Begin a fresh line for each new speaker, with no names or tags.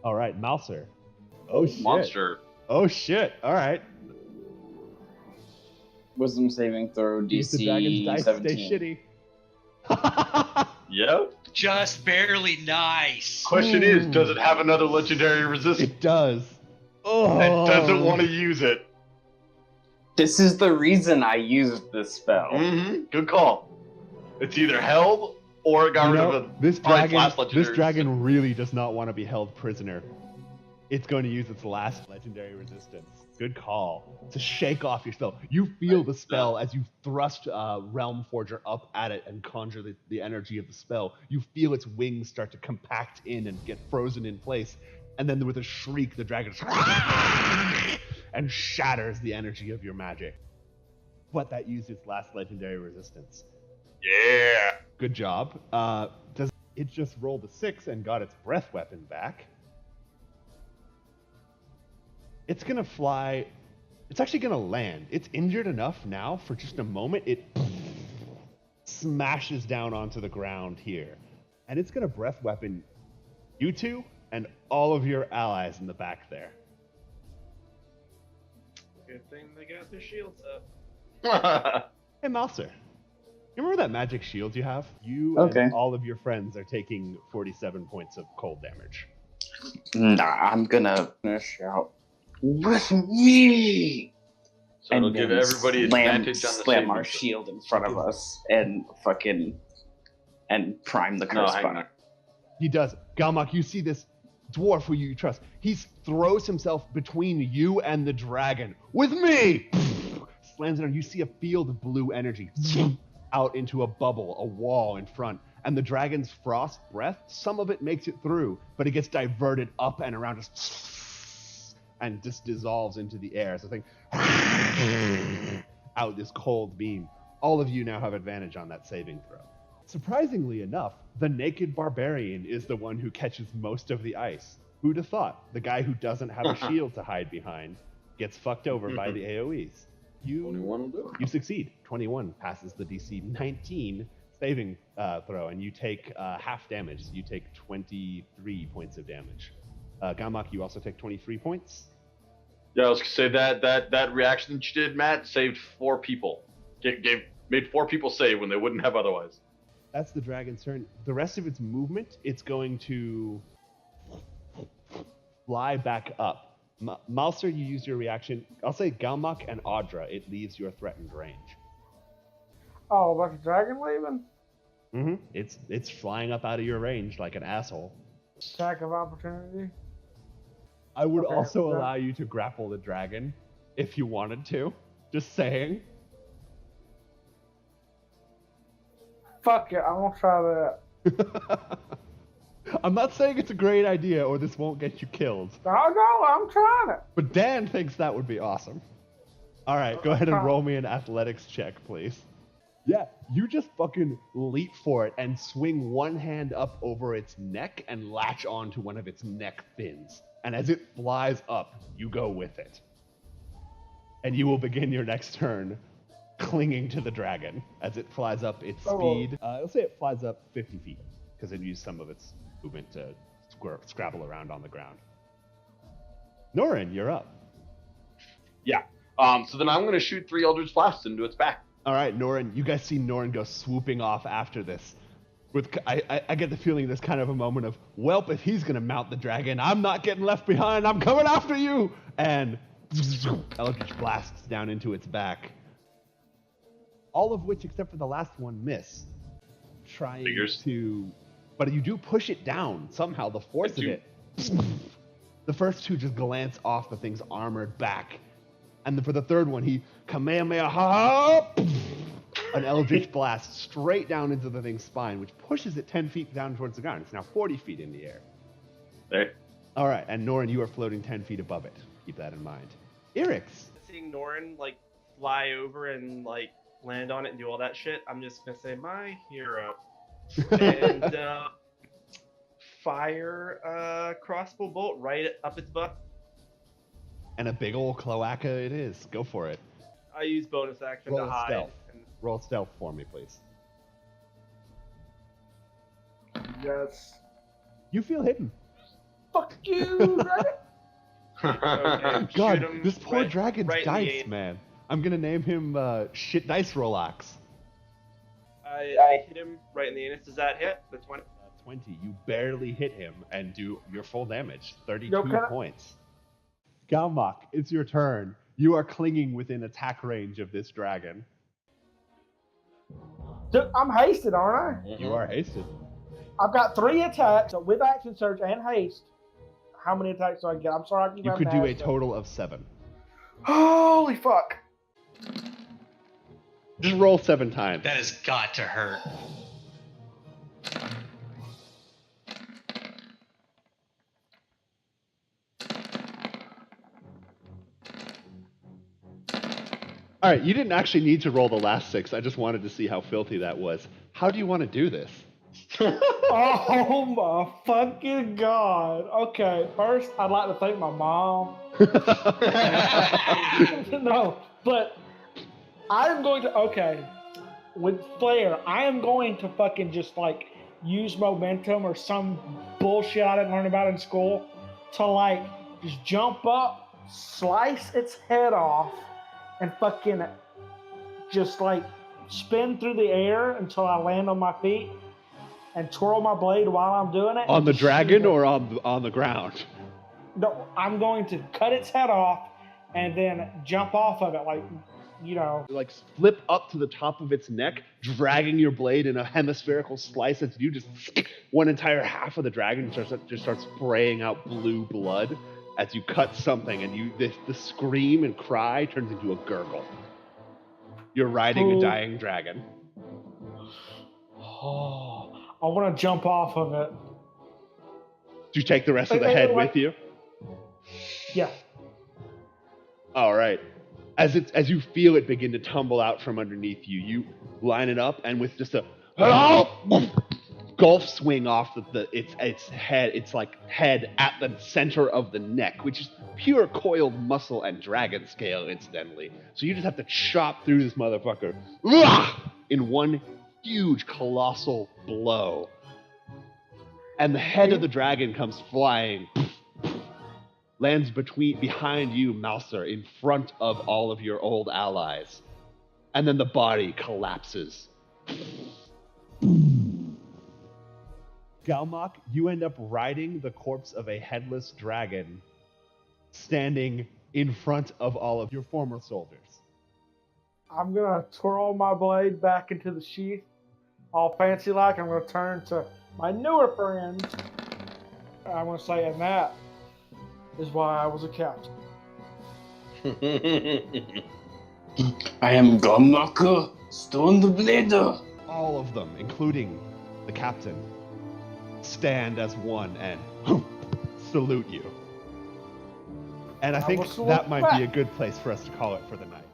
All right, Mouser. Oh shit.
Monster.
Oh shit. All right.
Wisdom saving throw
Use the dragon's
DC
dice.
17.
Stay shitty.
Yep.
Just barely nice.
Question is, does it have another legendary resistance?
It does. Oh.
It doesn't want to use it.
This is the reason I used this spell.
Mm-hmm. Good call. It's either held or it got rid of it.
This dragon really does not want to be held prisoner. It's going to use its last legendary resistance. Good call. To shake off your spell. You feel the spell as you thrust Realm Forger up at it and conjure the energy of the spell. You feel its wings start to compact in and get frozen in place. And then with a shriek, the dragon and shatters the energy of your magic. But that used its last legendary resistance.
Yeah.
Good job. Does it just rolled a 6 and got its breath weapon back? It's gonna fly. It's actually gonna land. It's injured enough now for just a moment. It smashes down onto the ground here, and it's gonna breath weapon you two and all of your allies in the back there.
Good thing they got their shields up.
Hey, Mouser. You remember that magic shield you have? You
Okay.
and all of your friends are taking 47 points of cold damage.
Nah, I'm gonna shout, with me!
So it'll give everybody advantage on the
slam our
saving throw.
shield in front of us and prime the curse
hang
button.
on.
He does. Galmak, you see this dwarf who you trust. He throws himself between you and the dragon. With me! Slams it on. You see a field of blue energy out into a bubble, a wall in front. And the dragon's frost breath, some of it makes it through, but it gets diverted up and around us and just dissolves into the air. So think out this cold beam. All of you now have advantage on that saving throw. Surprisingly enough, the naked barbarian is the one who catches most of the ice. Who'd have thought? The guy who doesn't have a shield to hide behind gets fucked over by the AoEs.
21 will do it.
You succeed. 21 passes the DC 19 saving throw, and you take half damage. You take 23 points of damage. Gamak, you also take 23 points.
Yeah, I was gonna say that reaction that you did, Matt, saved 4 people. Made 4 people save when they wouldn't have otherwise.
That's the dragon's turn. The rest of its movement, it's going to fly back up. Mouser, you use your reaction. I'll say Galmak and Audra, it leaves your threatened range.
Oh, about the dragon leaving?
Mm-hmm. It's flying up out of your range like an asshole.
Attack of opportunity?
I would
Okay,
also
yeah.
allow you to grapple the dragon if you wanted to. Just saying.
Fuck it, I'm gonna try that.
I'm not saying it's a great idea or this won't get you killed,
No, I'm trying it.
but Dan thinks that would be awesome. All right, go ahead and roll me an athletics check, please. Yeah, you just fucking leap for it and swing one hand up over its neck and latch onto one of its neck fins. And as it flies up, you go with it. And you will begin your next turn clinging to the dragon as it flies up its speed. Let's say it flies up 50 feet because it used some of its movement to scrabble around on the ground. Norin, you're up.
Yeah. So then I'm gonna shoot 3 Eldritch Blasts into its back.
All right, Norin, you guys see Norin go swooping off after this. I get the feeling there's kind of a moment of, welp, if he's going to mount the dragon, I'm not getting left behind, I'm coming after you! And Eldritch blasts down into its back. All of which, except for the last one, miss. Trying to... But you do push it down, somehow, the force of it. The first 2 just glance off the thing's armored back. And then for the third one, he Kamehameha, an Eldritch blast straight down into the thing's spine, which pushes it 10 feet down towards the ground. It's now 40 feet in the air.
There.
All right, and Norin, you are floating 10 feet above it. Keep that in mind. Irix.
Seeing Norin like fly over and like land on it and do all that shit, I'm just gonna say my hero and fire a crossbow bolt right up its butt.
And a big old cloaca it is. Go for it.
I use bonus action
Roll
to hide.
stealth.
And
Roll stealth for me, please.
Yes.
You feel hidden.
Fuck you, dragon.
Okay,
God,
shoot him
this poor dragon's
right in the
dice,
aim.
man. I'm gonna name him Shitdicerollax.
I hit him right in the anus. Does that hit? The 20?
20. You barely hit him and do your full damage. 32
Yo, can I-
points. Galmok, it's your turn. You are clinging within attack range of this dragon.
Dude, I'm hasted, aren't I?
You are hasted.
I've got 3 attacks so with action surge and haste. How many attacks do I get? I'm sorry, I keep
You
having
could
to
do a
ask that.
total of 7.
Holy fuck.
Just roll 7 times.
That has got to hurt.
All right, you didn't actually need to roll the last 6. I just wanted to see how filthy that was. How do you want to do this?
Oh my fucking god. Okay, first I'd like to thank my mom. No, but I am going to, okay, with Flare, I am going to fucking just like use momentum or some bullshit I didn't learn about in school to like just jump up, slice its head off, and fucking just like spin through the air until I land on my feet and twirl my blade while I'm doing it.
On the
Just
dragon
shoot it.
or on the ground?
No, I'm going to cut its head off and then jump off of it, like, you know.
Like flip up to the top of its neck, dragging your blade in a hemispherical slice as you just one entire half of the dragon just starts spraying out blue blood as you cut something, and the scream and cry turns into a gurgle. You're riding a dying dragon.
Oh, I want to jump off of it.
Do you take the rest of the head with you?
Yeah.
All right. As you feel it begin to tumble out from underneath you, you line it up, and with just a golf swing off its head, its like head at the center of the neck, which is pure coiled muscle and dragon scale, incidentally. So you just have to chop through this motherfucker in one huge colossal blow. And the head of the dragon comes flying, lands behind you, Mouser, in front of all of your old allies. And then the body collapses. Galmok, you end up riding the corpse of a headless dragon, standing in front of all of your former soldiers.
I'm going to twirl my blade back into the sheath, all fancy like. I'm going to turn to my newer friend. I'm going to say, and that is why I was a captain.
I am Gumnaka, Stone the Blader.
All of them, including the captain, stand as one and salute you. And I think that might be a good place for us to call it for the night.